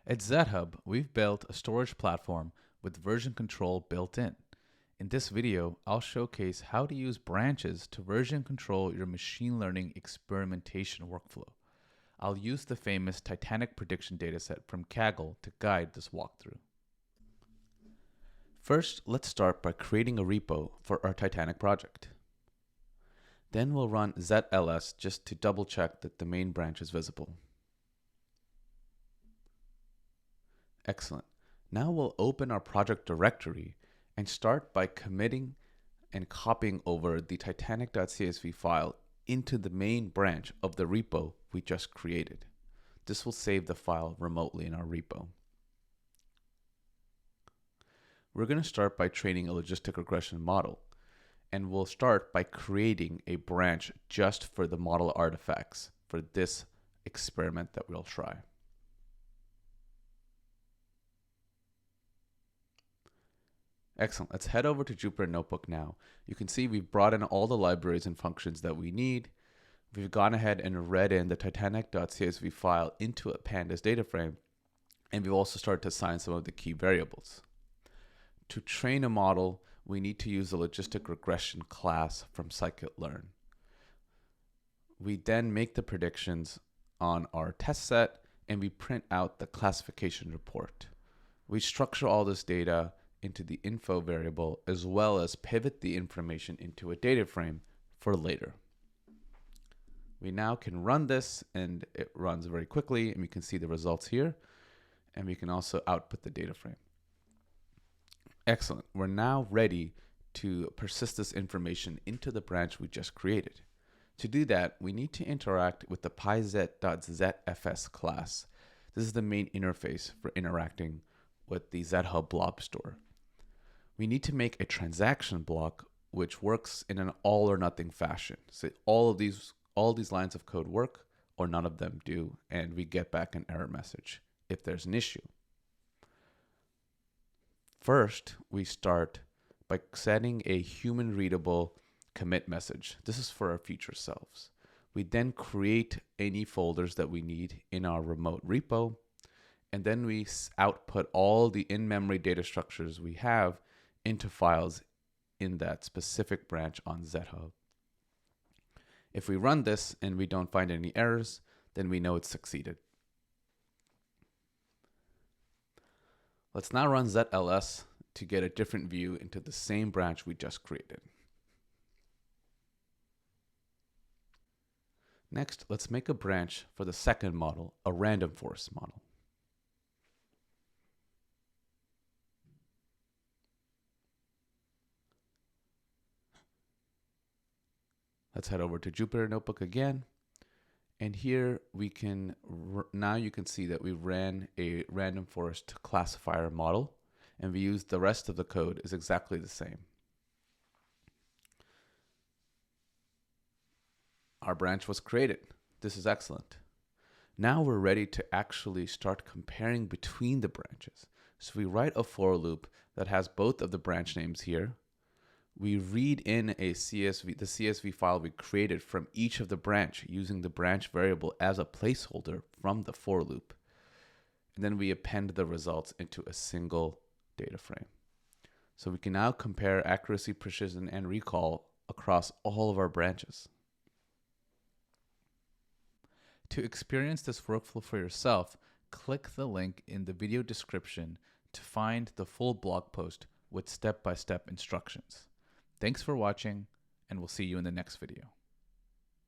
At XetHub, we've built a storage platform with version control built in. In this video, I'll showcase how to use branches to version control your machine learning experimentation workflow. I'll use the famous Titanic prediction dataset from Kaggle to guide this walkthrough. First, let's start by creating a repo for our Titanic project. Then we'll run XetLS just to double check that the main branch is visible. Excellent. Now we'll open our project directory and start by committing and copying over the titanic.csv file into the main branch of the repo we just created. This will save the file remotely in our repo. We're going to start by training a logistic regression model, and we'll start by creating a branch just for the model artifacts for this experiment that we'll try. Excellent. Let's head over to Jupyter Notebook now. You can see we've brought in all the libraries and functions that we need. We've gone ahead and read in the titanic.csv file into a pandas data frame, and we've also started to assign some of the key variables. To train a model, we need to use the logistic regression class from scikit-learn. We then make the predictions on our test set, and we print out the classification report. We structure all this data into the info variable, as well as pivot the information into a data frame for later. We now can run this, and it runs very quickly, and we can see the results here, and we can also output the data frame. Excellent. We're now ready to persist this information into the branch we just created. To do that, we need to interact with the pyzet.zfs class. This is the main interface for interacting with the XetHub blob store. We need to make a transaction block which works in an all or nothing fashion. So all these lines of code work or none of them do, and we get back an error message if there's an issue. First, we start by setting a human readable commit message. This is for our future selves. We then create any folders that we need in our remote repo, and then we output all the in-memory data structures we have into files in that specific branch on XetHub. If we run this and we don't find any errors, then we know it's succeeded. Let's now run XetLS to get a different view into the same branch we just created. Next, let's make a branch for the second model, a random forest model. Let's head over to Jupyter Notebook again. And here we can, now you can see that we ran a random forest classifier model, and we used the rest of the code is exactly the same. Our branch was created. This is excellent. Now we're ready to actually start comparing between the branches. So we write a for loop that has both of the branch names here. We read in the CSV file we created from each of the branch using the branch variable as a placeholder from the for loop. And then we append the results into a single data frame. So we can now compare accuracy, precision, and recall across all of our branches. To experience this workflow for yourself, click the link in the video description to find the full blog post with step-by-step instructions. Thanks for watching, and we'll see you in the next video.